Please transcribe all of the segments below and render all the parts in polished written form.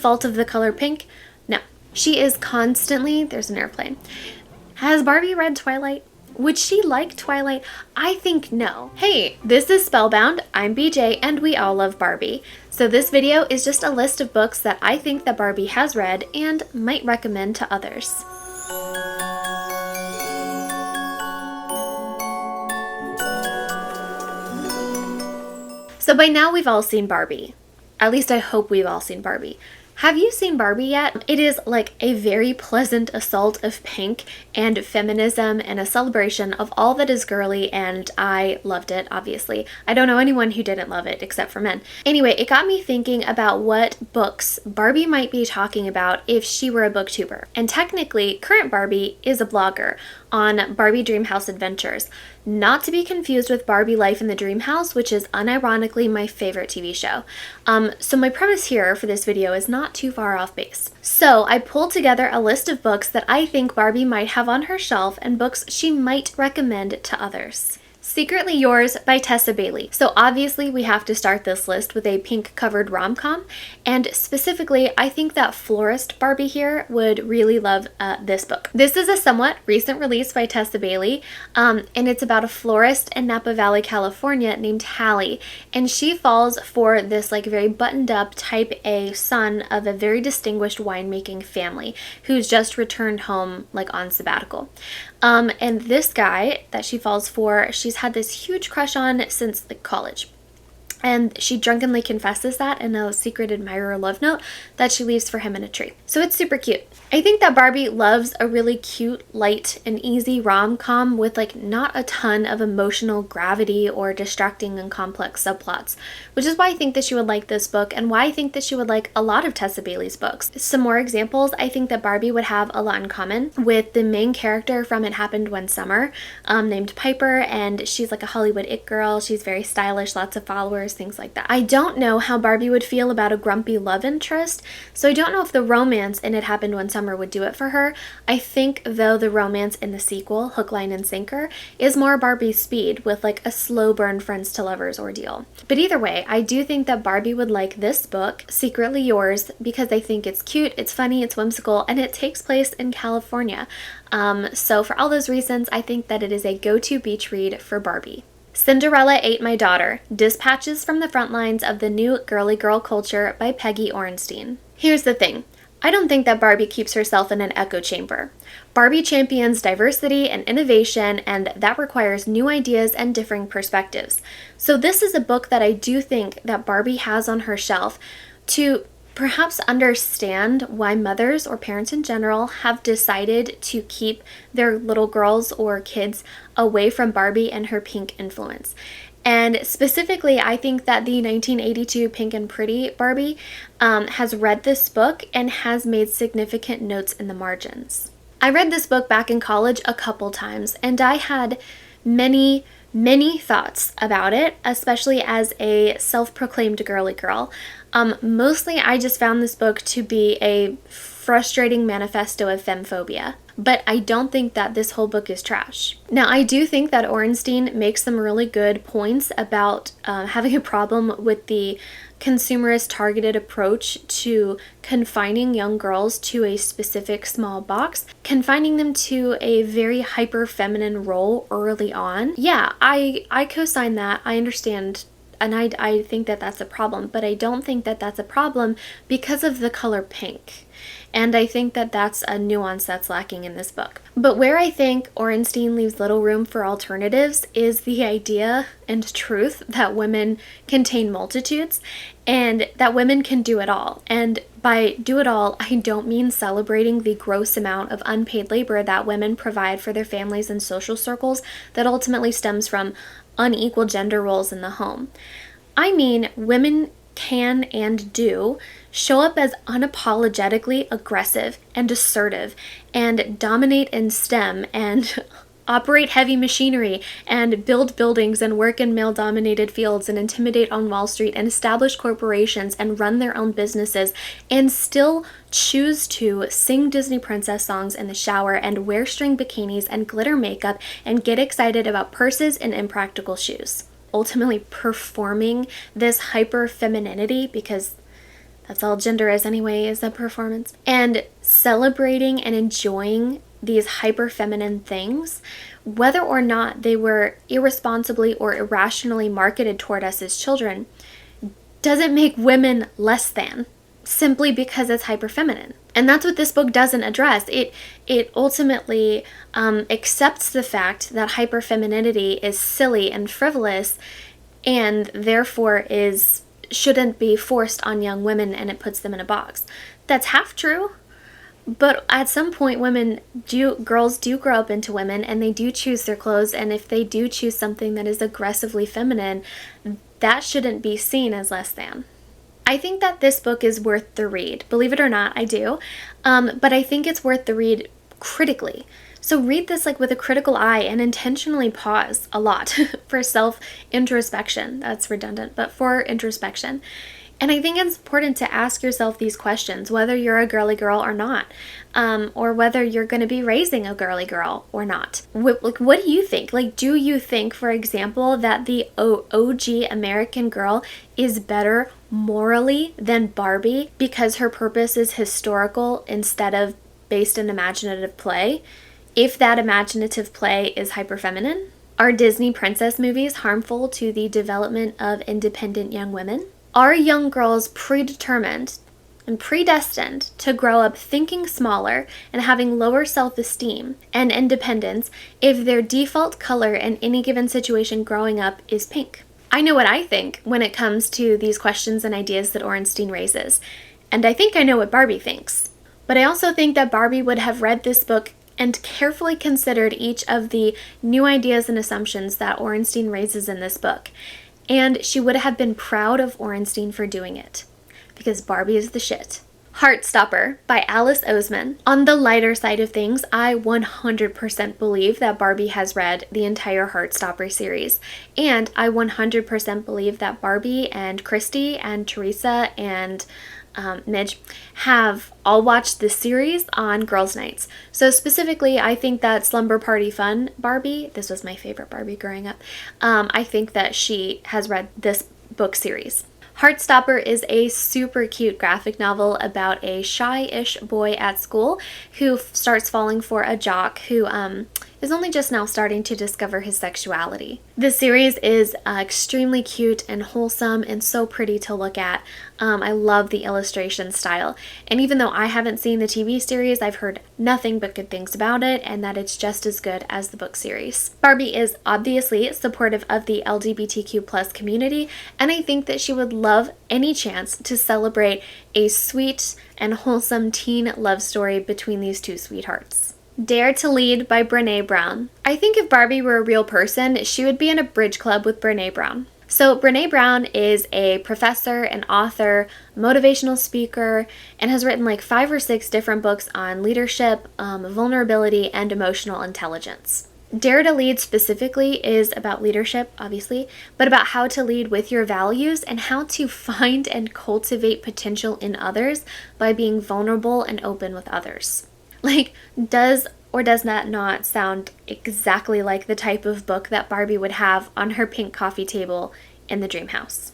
fault of the color pink? No. She is constantly, there's an airplane. Has Barbie read Twilight? Would she like Twilight? I think no. Hey, this is Spellbound. I'm BJ and we all love Barbie. So this video is just a list of books that I think that Barbie has read and might recommend to others. So by now we've all seen Barbie. At least I hope we've all seen Barbie. Have you seen Barbie yet? It is like a very pleasant assault of pink and feminism and a celebration of all that is girly, and I loved it, obviously. I don't know anyone who didn't love it except for men. Anyway, it got me thinking about what books Barbie might be talking about if she were a booktuber. And technically, current Barbie is a blogger on Barbie Dreamhouse Adventures. Not to be confused with Barbie Life in the Dream House, which is unironically my favorite TV show. So my premise here for this video is not too far off base. So I pulled together a list of books that I think Barbie might have on her shelf and books she might recommend to others. Secretly Yours by Tessa Bailey. So obviously we have to start this list with a pink covered rom-com, and specifically I think that Florist Barbie here would really love this book. This is a somewhat recent release by Tessa Bailey, and it's about a florist in Napa Valley, California named Hallie, and she falls for this like very buttoned up type A son of a very distinguished winemaking family who's just returned home like on sabbatical. And this guy that she falls for, she's had this huge crush on since like college. And she drunkenly confesses that in a secret admirer love note that she leaves for him in a tree. So it's super cute. I think that Barbie loves a really cute, light, and easy rom-com with like not a ton of emotional gravity or distracting and complex subplots, which is why I think that she would like this book and why I think that she would like a lot of Tessa Bailey's books. Some more examples, I think that Barbie would have a lot in common with the main character from It Happened One Summer, named Piper, and she's like a Hollywood it girl. She's very stylish, lots of followers, things like that. I don't know how Barbie would feel about a grumpy love interest, so I don't know if the romance in It Happened One Summer would do it for her. I think though the romance in the sequel, Hook, Line, and Sinker, is more Barbie's speed with like a slow burn friends to lovers ordeal. But either way, I do think that Barbie would like this book, Secretly Yours, because I think it's cute, it's funny, it's whimsical, and it takes place in California. So for all those reasons, I think that it is a go-to beach read for Barbie. Cinderella Ate My Daughter, Dispatches from the Front Lines of the New Girlie-Girl Culture by Peggy Orenstein. Here's the thing. I don't think that Barbie keeps herself in an echo chamber. Barbie champions diversity and innovation, and that requires new ideas and differing perspectives. So this is a book that I do think that Barbie has on her shelf to perhaps understand why mothers or parents in general have decided to keep their little girls or kids away from Barbie and her pink influence. And specifically, I think that the 1982 Pink and Pretty Barbie has read this book and has made significant notes in the margins. I read this book back in college a couple times, and I had many thoughts about it, especially as a self-proclaimed girly girl. Mostly I just found this book to be a frustrating manifesto of femphobia, but I don't think that this whole book is trash. Now, I do think that Orenstein makes some really good points about having a problem with the consumerist targeted approach to confining young girls to a specific small box, confining them to a very hyper feminine role early on. Yeah, I co-sign that. I understand. And I think that that's a problem, but I don't think that that's a problem because of the color pink. And I think that that's a nuance that's lacking in this book. But where I think Orenstein leaves little room for alternatives is the idea and truth that women contain multitudes and that women can do it all. And by do it all, I don't mean celebrating the gross amount of unpaid labor that women provide for their families and social circles that ultimately stems from unequal gender roles in the home. I mean, women can and do show up as unapologetically aggressive and assertive and dominate in STEM and operate heavy machinery and build buildings and work in male-dominated fields and intimidate on Wall Street and establish corporations and run their own businesses and still choose to sing Disney princess songs in the shower and wear string bikinis and glitter makeup and get excited about purses and impractical shoes. Ultimately performing this hyper femininity because That's all gender is anyway, is a performance. And celebrating and enjoying these hyper feminine things, whether or not they were irresponsibly or irrationally marketed toward us as children, doesn't make women less than simply because it's hyper feminine. And that's what this book doesn't address. It ultimately accepts the fact that hyper femininity is silly and frivolous, and therefore shouldn't be forced on young women, and it puts them in a box. That's half true. But at some point, girls do grow up into women, and they do choose their clothes, and if they do choose something that is aggressively feminine, that shouldn't be seen as less than. I think that this book is worth the read. Believe it or not, I do. But I think it's worth the read critically. So read this with a critical eye and intentionally pause a lot for self-introspection. That's redundant, but for introspection. And I think it's important to ask yourself these questions, whether you're a girly girl or not, or whether you're going to be raising a girly girl or not. What do you think? Do you think, for example, that the OG American girl is better morally than Barbie because her purpose is historical instead of based in imaginative play, if that imaginative play is hyperfeminine? Are Disney princess movies harmful to the development of independent young women? Are young girls predetermined and predestined to grow up thinking smaller and having lower self-esteem and independence if their default color in any given situation growing up is pink? I know what I think when it comes to these questions and ideas that Orenstein raises, and I think I know what Barbie thinks. But I also think that Barbie would have read this book and carefully considered each of the new ideas and assumptions that Orenstein raises in this book. And she would have been proud of Orenstein for doing it, because Barbie is the shit. Heartstopper by Alice Oseman. On the lighter side of things, I 100% believe that Barbie has read the entire Heartstopper series. And I 100% believe that Barbie and Christy and Teresa and Midge have all watched this series on girls' nights. So specifically, I think that Slumber Party Fun Barbie, this was my favorite Barbie growing up, I think that she has read this book series. Heartstopper is a super cute graphic novel about a shy-ish boy at school who starts falling for a jock who is only just now starting to discover his sexuality. This series is extremely cute and wholesome and so pretty to look at. I love the illustration style. And even though I haven't seen the TV series, I've heard nothing but good things about it and that it's just as good as the book series. Barbie is obviously supportive of the LGBTQ plus community, and I think that she would love any chance to celebrate a sweet and wholesome teen love story between these two sweethearts. Dare to Lead by Brene Brown. I think if Barbie were a real person, she would be in a bridge club with Brene Brown. So Brene Brown is a professor, an author, motivational speaker, and has written 5 or 6 different books on leadership, vulnerability, and emotional intelligence. Dare to Lead specifically is about leadership, obviously, but about how to lead with your values and how to find and cultivate potential in others by being vulnerable and open with others. Does or does that not sound exactly like the type of book that Barbie would have on her pink coffee table in the dream house?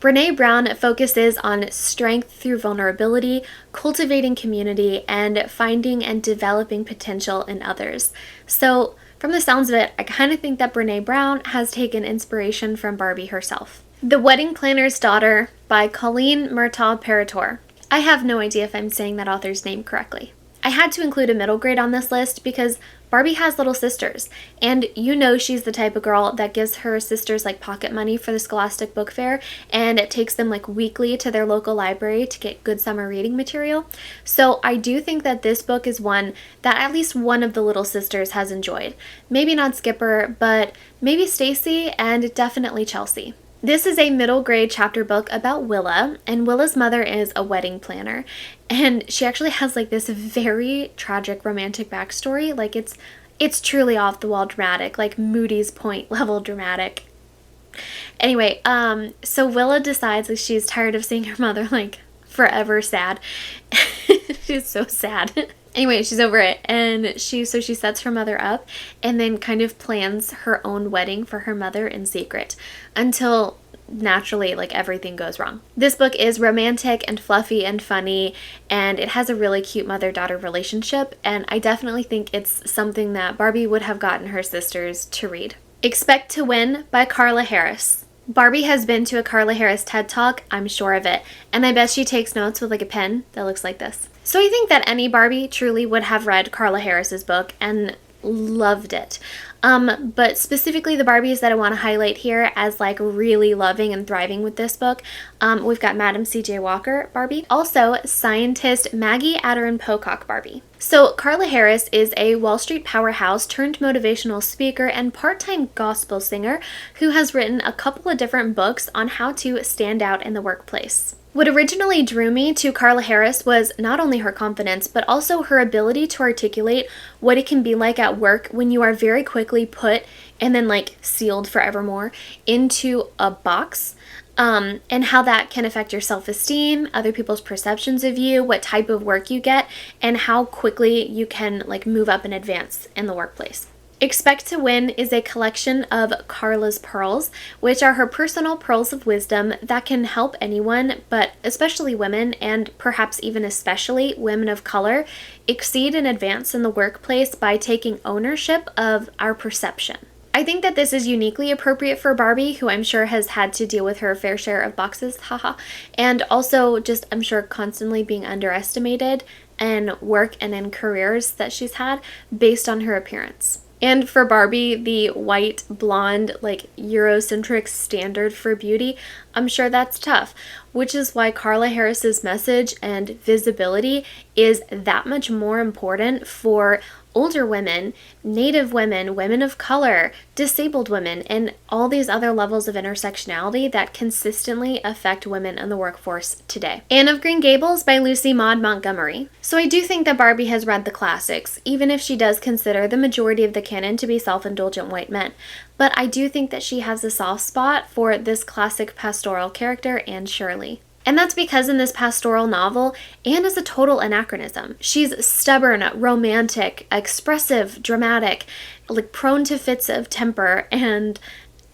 Brene Brown focuses on strength through vulnerability, cultivating community, and finding and developing potential in others. So, from the sounds of it, I kind of think that Brene Brown has taken inspiration from Barbie herself. The Wedding Planner's Daughter by Coleen Murtagh Paratore. I have no idea if I'm saying that author's name correctly. I had to include a middle grade on this list because Barbie has little sisters, and you know she's the type of girl that gives her sisters pocket money for the Scholastic Book Fair, and it takes them weekly to their local library to get good summer reading material. So I do think that this book is one that at least one of the little sisters has enjoyed. Maybe not Skipper, but maybe Stacy, and definitely Chelsea. This is a middle grade chapter book about Willa, and Willa's mother is a wedding planner, and she actually has this very tragic romantic backstory. It's truly off the wall dramatic, Moody's Point level dramatic. Anyway, so Willa decides she's tired of seeing her mother forever sad. She's so sad. Anyway, she's over it, and she sets her mother up and then kind of plans her own wedding for her mother in secret until naturally, like, everything goes wrong. This book is romantic and fluffy and funny, and it has a really cute mother-daughter relationship, and I definitely think it's something that Barbie would have gotten her sisters to read. Expect to Win by Carla Harris. Barbie has been to a Carla Harris TED Talk, I'm sure of it, and I bet she takes notes with like a pen that looks like this. So I think that any Barbie truly would have read Carla Harris's book and loved it. But specifically the Barbies that I want to highlight here as like really loving and thriving with this book, we've got Madam C.J. Walker Barbie, also scientist Maggie Adderin Pocock Barbie. So Carla Harris is a Wall Street powerhouse turned motivational speaker and part-time gospel singer who has written a couple of different books on how to stand out in the workplace. What originally drew me to Carla Harris was not only her confidence, but also her ability to articulate what it can be like at work when you are very quickly put and then like sealed forevermore into a box, and how that can affect your self-esteem, other people's perceptions of you, what type of work you get, and how quickly you can like move up and advance in the workplace. Expect to Win is a collection of Carla's pearls, which are her personal pearls of wisdom that can help anyone, but especially women, and perhaps even especially women of color, exceed and advance in the workplace by taking ownership of our perception. I think that this is uniquely appropriate for Barbie, who I'm sure has had to deal with her fair share of boxes, haha, and also just, I'm sure, constantly being underestimated in work and in careers that she's had based on her appearance. And for Barbie, the white, blonde, like Eurocentric standard for beauty, I'm sure that's tough, which is why Carla Harris's message and visibility is that much more important for older women, Native women, women of color, disabled women, and all these other levels of intersectionality that consistently affect women in the workforce today. Anne of Green Gables by Lucy Maud Montgomery. So I do think that Barbie has read the classics, even if she does consider the majority of the canon to be self-indulgent white men. But I do think that she has a soft spot for this classic pastoral character, Anne Shirley. And that's because in this pastoral novel, Anne is a total anachronism. She's stubborn, romantic, expressive, dramatic, like prone to fits of temper, and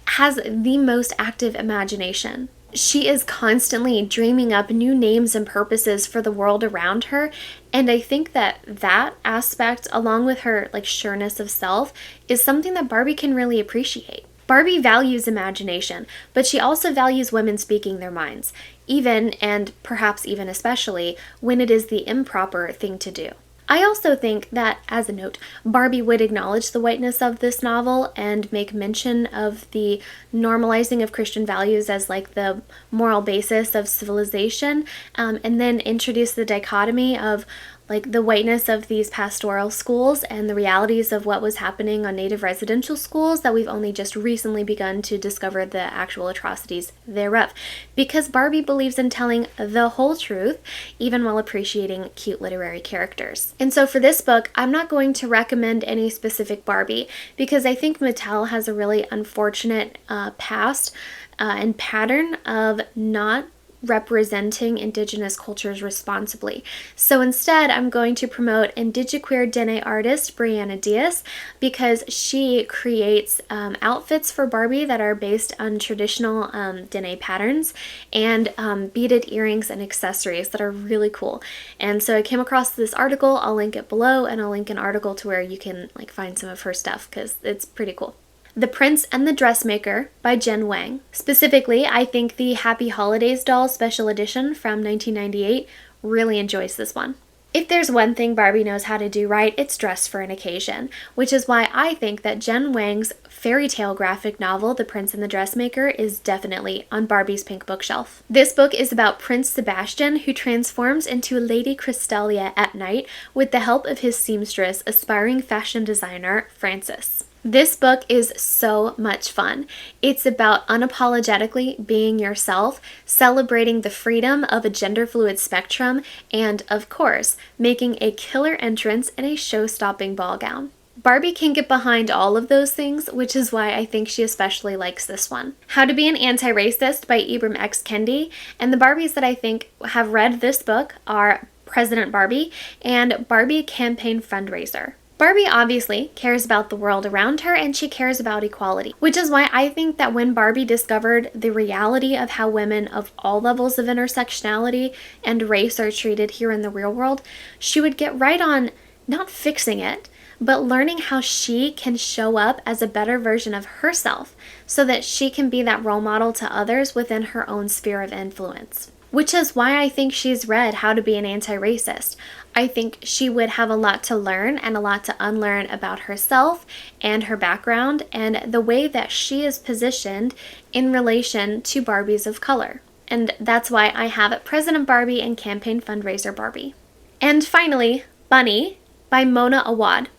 has the most active imagination. She is constantly dreaming up new names and purposes for the world around her, and I think that that aspect, along with her like sureness of self, is something that Barbie can really appreciate. Barbie values imagination, but she also values women speaking their minds, even, and perhaps even especially, when it is the improper thing to do. I also think that, as a note, Barbie would acknowledge the whiteness of this novel and make mention of the normalizing of Christian values as like the moral basis of civilization, and then introduce the dichotomy of like the whiteness of these pastoral schools and the realities of what was happening on Native residential schools that we've only just recently begun to discover the actual atrocities thereof. Because Barbie believes in telling the whole truth, even while appreciating cute literary characters. And so for this book, I'm not going to recommend any specific Barbie because I think Mattel has a really unfortunate past and pattern of not representing Indigenous cultures responsibly. So instead, I'm going to promote Indigiqueer Dene artist Brianna Diaz because she creates outfits for Barbie that are based on traditional Dene patterns and beaded earrings and accessories that are really cool. And so I came across this article. I'll link it below, and I'll link an article to where you can like find some of her stuff because it's pretty cool. The Prince and the Dressmaker by Jen Wang. Specifically, I think the Happy Holidays doll special edition from 1998 really enjoys this one. If there's one thing Barbie knows how to do right, it's dress for an occasion, which is why I think that Jen Wang's fairy tale graphic novel, The Prince and the Dressmaker, is definitely on Barbie's pink bookshelf. This book is about Prince Sebastian, who transforms into Lady Crystalia at night with the help of his seamstress, aspiring fashion designer Frances. This book is so much fun. It's about unapologetically being yourself, celebrating the freedom of a gender-fluid spectrum, and, of course, making a killer entrance in a show-stopping ball gown. Barbie can get behind all of those things, which is why I think she especially likes this one. How to Be an Antiracist by Ibram X. Kendi, and the Barbies that I think have read this book are President Barbie and Barbie Campaign Fundraiser. Barbie obviously cares about the world around her, and she cares about equality, which is why I think that when Barbie discovered the reality of how women of all levels of intersectionality and race are treated here in the real world, she would get right on not fixing it, but learning how she can show up as a better version of herself so that she can be that role model to others within her own sphere of influence. Which is why I think she's read How to Be an Anti-Racist. I think she would have a lot to learn and a lot to unlearn about herself and her background and the way that she is positioned in relation to Barbies of color. And that's why I have President Barbie and Campaign Fundraiser Barbie. And finally, Bunny by Mona Awad.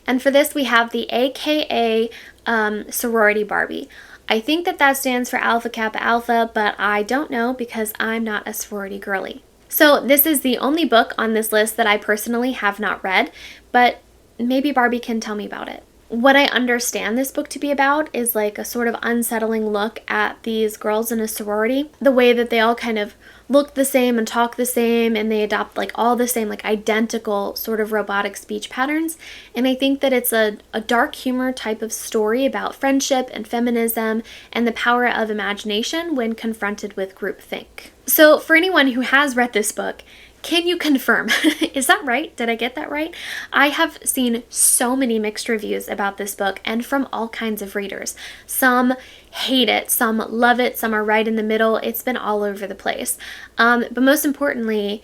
And for this we have the AKA Sorority Barbie. I think that stands for Alpha Kappa Alpha, but I don't know because I'm not a sorority girly. So this is the only book on this list that I personally have not read, but maybe Barbie can tell me about it. What I understand this book to be about is like a sort of unsettling look at these girls in a sorority, the way that they all kind of look the same and talk the same, and they adopt like all the same, like identical sort of robotic speech patterns. And I think that it's a dark humor type of story about friendship and feminism and the power of imagination when confronted with groupthink. So for anyone who has read this book, can you confirm? Is that right? Did I get that right? I have seen so many mixed reviews about this book and from all kinds of readers. Some hate it, some love it, some are right in the middle. It's been all over the place. But most importantly,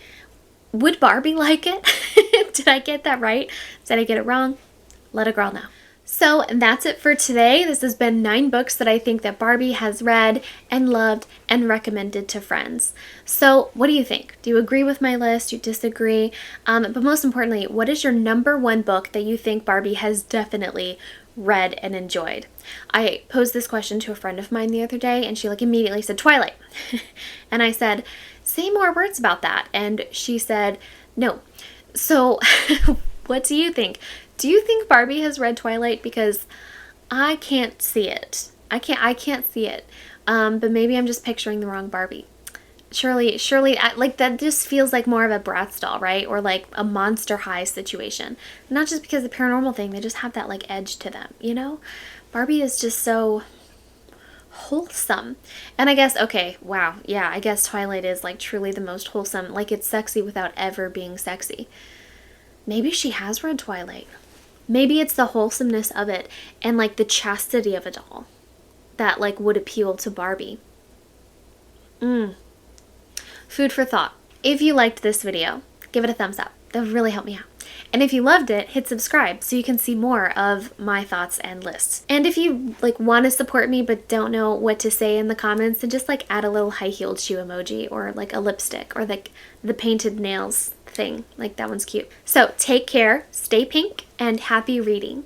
would Barbie like it? Did I get that right? Did I get it wrong? Let a girl know. So that's it for today. This has been 9 books that I think that Barbie has read and loved and recommended to friends. So what do you think? Do you agree with my list? Do you disagree? But most importantly, what is your number 1 book that you think Barbie has definitely read and enjoyed? I posed this question to a friend of mine the other day and she like immediately said Twilight. And I said, say more words about that. And she said, no. So what do you think? Do you think Barbie has read Twilight? Because I can't see it. I can't see it. But maybe I'm just picturing the wrong Barbie. Surely, like that just feels like more of a Bratz doll, right? Or like a Monster High situation. Not just because of the paranormal thing, they just have that like edge to them, you know? Barbie is just so wholesome. And I guess, okay, wow, yeah, I guess Twilight is like truly the most wholesome. Like it's sexy without ever being sexy. Maybe she has read Twilight. Maybe it's the wholesomeness of it and like the chastity of it all that like would appeal to Barbie. Food for thought. If you liked this video, give it a thumbs up. That would really help me out. And if you loved it, hit subscribe so you can see more of my thoughts and lists. And if you like want to support me but don't know what to say in the comments, then just like add a little high-heeled shoe emoji or like a lipstick or like the painted nails thing. Like that one's cute. So take care, stay pink, and happy reading.